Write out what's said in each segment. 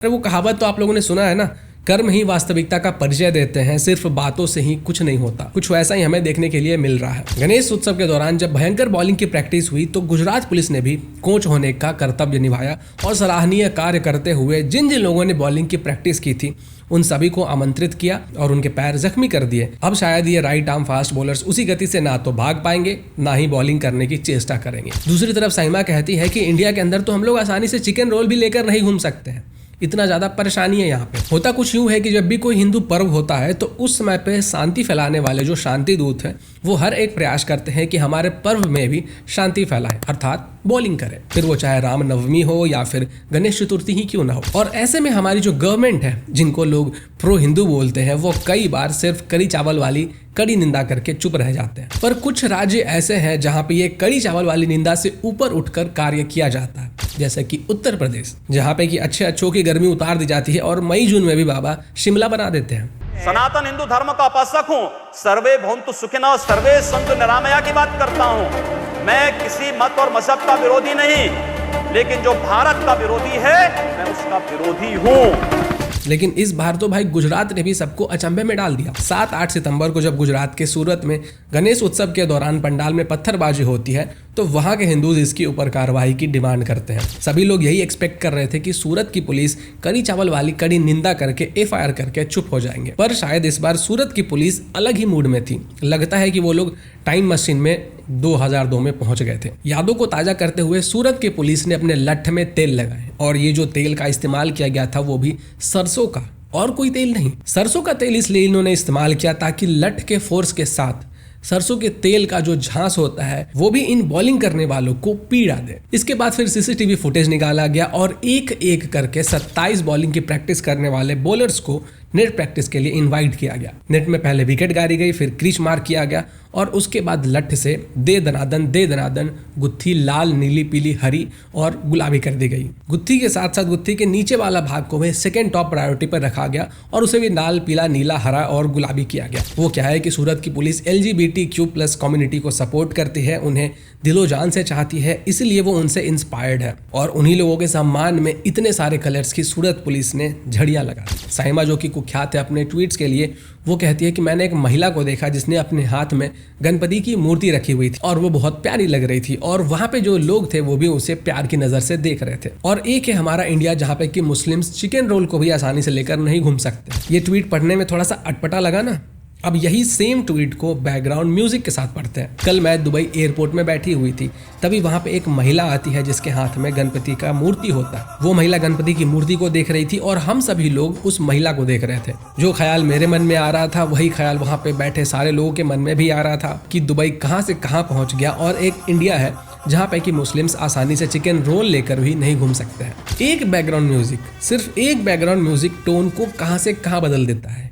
अरे वो कहावत तो आप लोगों ने सुना है ना, कर्म ही वास्तविकता का परिचय देते हैं, सिर्फ बातों से ही कुछ नहीं होता। कुछ वैसा ही हमें देखने के लिए मिल रहा है। गणेश उत्सव के दौरान जब भयंकर बॉलिंग की प्रैक्टिस हुई तो गुजरात पुलिस ने भी कोच होने का कर्तव्य निभाया और सराहनीय कार्य करते हुए जिन जिन लोगों ने बॉलिंग की प्रैक्टिस की थी उन सभी को आमंत्रित किया और उनके पैर जख्मी कर दिए। अब शायद ये राइट आर्म फास्ट बॉलर्स उसी गति से ना तो भाग पाएंगे ना ही बॉलिंग करने की चेष्टा करेंगे। दूसरी तरफ साइमा कहती है कि इंडिया के अंदर तो हम लोग आसानी से चिकन रोल भी लेकर नहीं घूम सकते हैं, इतना ज्यादा परेशानी है यहाँ पे। होता कुछ यूं है कि जब भी कोई हिंदू पर्व होता है तो उस समय पे शांति फैलाने वाले जो शांति दूत हैं वो हर एक प्रयास करते हैं कि हमारे पर्व में भी शांति फैलाएं, अर्थात बॉलिंग करें, फिर वो चाहे रामनवमी हो या फिर गणेश चतुर्थी ही क्यों ना हो। और ऐसे में हमारी जो गवर्नमेंट है, जिनको लोग प्रो हिंदू बोलते हैं, वो कई बार सिर्फ कड़ी चावल वाली कड़ी निंदा करके चुप रह जाते हैं। पर कुछ राज्य ऐसे हैं जहाँ पे ये कड़ी चावल वाली निंदा से ऊपर उठकर कार्य किया जाता है, जैसे कि उत्तर प्रदेश, जहाँ पे कि अच्छों की गर्मी उतार दी जाती है और मई जून में भी बाबा शिमला बना देते हैं। सनातन हिंदू धर्म का उपासक हूँ, सर्वे भवन्तु सुखिनः सर्वे सन्तु निरामया की बात करता हूँ। मैं किसी मत और मजहब का विरोधी नहीं, लेकिन जो भारत का विरोधी है मैं उसका विरोधी हूँ। लेकिन इस बार तो भाई गुजरात ने भी सबको अचंभे में डाल दिया। 7-8 सितंबर को जब गुजरात के सूरत में गणेश उत्सव के दौरान पंडाल में पत्थरबाजी होती है तो वहां के हिंदूज इसके ऊपर कार्रवाई की डिमांड करते हैं। सभी लोग यही एक्सपेक्ट कर रहे थे कि सूरत की पुलिस कड़ी चावल वाली कड़ी निंदा करके FIR करके चुप हो जाएंगे, पर शायद इस बार सूरत की पुलिस अलग ही मूड में थी। लगता है कि वो लोग टाइम मशीन में 2002 में पहुंच गए थे। यादों को ताजा करते हुए सूरत की पुलिस ने अपने लठ में तेल लगाए और ये जो तेल का इस्तेमाल किया गया था वो भी सरसों का, और कोई तेल नहीं। सरसों का तेल इसलिए इन्होंने इस्तेमाल किया ताकि लठ के फोर्स के साथ सरसों के तेल का जो झांस होता है वो भी इन बॉलिंग करने वालों को पीड़ा दे। इसके बाद फिर CCTV फुटेज निकाला गया और एक एक करके 27 बॉलिंग की प्रैक्टिस करने वाले बॉलर्स को नेट प्रैक्टिस के लिए इनवाइट किया गया। नेट में पहले विकेट गाड़ी गई, फिर क्रीज मार्क किया गया और उसके बाद लठ से दे दनादन गुत्थी लाल, नीली, पीली, हरी और गुलाबी कर दी गई। गुत्थी के साथ साथ गुत्थी के नीचे वाला भाग को भी सेकंड टॉप प्रायोरिटी पर रखा गया और उसे भी लाल, पीला, नीला, हरा और गुलाबी किया गया। वो क्या है कि सूरत की पुलिस LGBTQ+ कम्युनिटी को सपोर्ट करती है, उन्हें दिलो जान से चाहती है, इसलिए वो उनसे इंस्पायर्ड है और उन्हीं लोगों के सम्मान में इतने सारे कलर्स की सूरत पुलिस ने झड़ियां लगा दी। साइमा जो कि कुख्यात है अपने ट्वीट्स के लिए, वो कहती है कि मैंने एक महिला को देखा जिसने अपने हाथ में गणपति की मूर्ति रखी हुई थी और वो बहुत प्यारी लग रही थी और वहां पे जो लोग थे वो भी उसे प्यार की नजर से देख रहे थे। और एक है हमारा इंडिया जहाँ पे कि मुस्लिम्स चिकन रोल को भी आसानी से लेकर नहीं घूम सकते। ये ट्वीट पढ़ने में थोड़ा सा अटपटा लगा ना। अब यही सेम ट्वीट को बैकग्राउंड म्यूजिक के साथ पढ़ते हैं। कल मैं दुबई एयरपोर्ट में बैठी हुई थी, तभी वहां पे एक महिला आती है जिसके हाथ में गणपति का मूर्ति होता है। वो महिला गणपति की मूर्ति को देख रही थी और हम सभी लोग उस महिला को देख रहे थे। जो ख्याल मेरे मन में आ रहा था वही ख्याल वहां पे बैठे सारे लोगों के मन में भी आ रहा था कि दुबई कहाँ से कहाँ पहुंच गया और एक इंडिया है जहाँ पे कि मुस्लिम्स आसानी से चिकन रोल लेकर भी नहीं घूम सकते हैं। एक बैकग्राउंड म्यूजिक, सिर्फ एक बैकग्राउंड म्यूजिक टोन को कहाँ से कहाँ बदल देता है।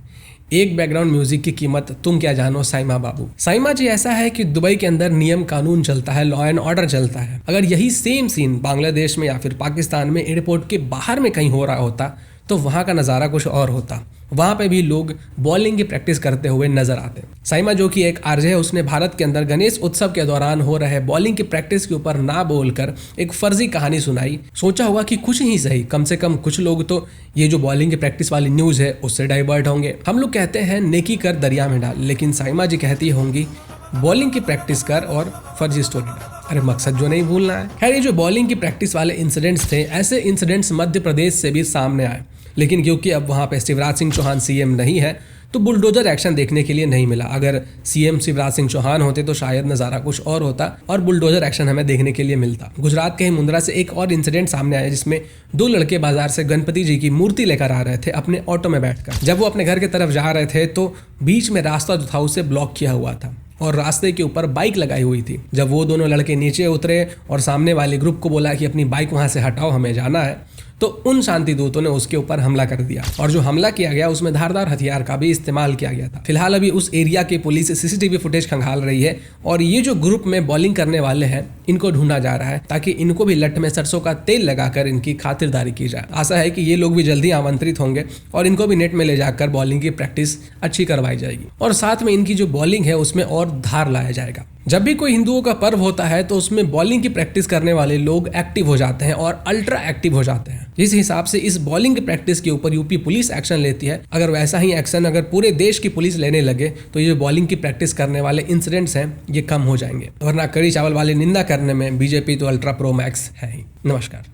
एक बैकग्राउंड म्यूजिक की कीमत तुम क्या जानो साइमा बाबू। साइमा जी ऐसा है कि दुबई के अंदर नियम कानून चलता है, लॉ एंड ऑर्डर चलता है। अगर यही सेम सीन बांग्लादेश में या फिर पाकिस्तान में एयरपोर्ट के बाहर में कहीं हो रहा होता तो वहां का नज़ारा कुछ और होता। वहां पे भी लोग बॉलिंग की प्रैक्टिस करते हुए नजर आते। साइमा जो कि एक RJ है, उसने भारत के अंदर गणेश उत्सव के दौरान हो रहे बॉलिंग की प्रैक्टिस के ऊपर ना बोलकर एक फर्जी कहानी सुनाई। सोचा होगा कि कुछ ही सही, कम से कम कुछ लोग तो ये जो बॉलिंग की प्रैक्टिस वाली न्यूज है उससे डाइवर्ट होंगे। हम लोग कहते हैं नेकी कर दरिया में डाल, लेकिन साइमा जी कहती होंगी बॉलिंग की प्रैक्टिस कर और फर्जी स्टोरी डाल। अरे मकसद जो नहीं भूलना है। खैर ये जो बॉलिंग की प्रैक्टिस वाले इंसिडेंट्स थे, ऐसे इंसिडेंट्स मध्य प्रदेश से भी सामने आए, लेकिन क्योंकि अब वहाँ पे शिवराज सिंह चौहान CM नहीं है तो बुलडोजर एक्शन देखने के लिए नहीं मिला। अगर CM शिवराज सिंह चौहान होते तो शायद नज़ारा कुछ और होता और बुलडोजर एक्शन हमें देखने के लिए मिलता। गुजरात के ही मुंद्रा से एक और इंसिडेंट सामने आया जिसमें 2 लड़के बाजार से गणपति जी की मूर्ति लेकर आ रहे थे अपने ऑटो में बैठकर। जब वो अपने घर की तरफ जा रहे थे तो बीच में रास्ता जो था उसे ब्लॉक किया हुआ था और रास्ते के ऊपर बाइक लगाई हुई थी। जब वो दोनों लड़के नीचे उतरे और सामने वाले ग्रुप को बोला कि अपनी बाइक वहां से हटाओ, हमें जाना है, तो उन शांति दूतों ने उसके ऊपर हमला कर दिया और जो हमला किया गया उसमें धारदार हथियार का भी इस्तेमाल किया गया था। फिलहाल अभी उस एरिया की पुलिस CCTV फुटेज खंगाल रही है और ये जो ग्रुप में बॉलिंग करने वाले हैं इनको ढूंढा जा रहा है ताकि इनको भी लठ में सरसों का तेल लगाकर इनकी खातिरदारी की जाए। आशा है कि ये लोग भी जल्दी आमंत्रित होंगे और इनको भी नेट में ले जाकर बॉलिंग की प्रैक्टिस अच्छी करवाई जाएगी और साथ में इनकी जो बॉलिंग है उसमें और धार लाया जाएगा। जब भी कोई हिंदुओं का पर्व होता है तो उसमें बॉलिंग की प्रैक्टिस करने वाले लोग एक्टिव हो जाते हैं और अल्ट्रा एक्टिव हो जाते हैं। इस हिसाब से इस बॉलिंग की प्रैक्टिस के ऊपर यूपी पुलिस एक्शन लेती है। अगर वैसा ही एक्शन अगर पूरे देश की पुलिस लेने लगे तो ये जो बॉलिंग की प्रैक्टिस करने वाले इंसिडेंट्स हैं ये कम हो जाएंगे, वरना कड़ी चावल वाली निंदा करने में बीजेपी तो अल्ट्रा प्रो मैक्स है ही। नमस्कार।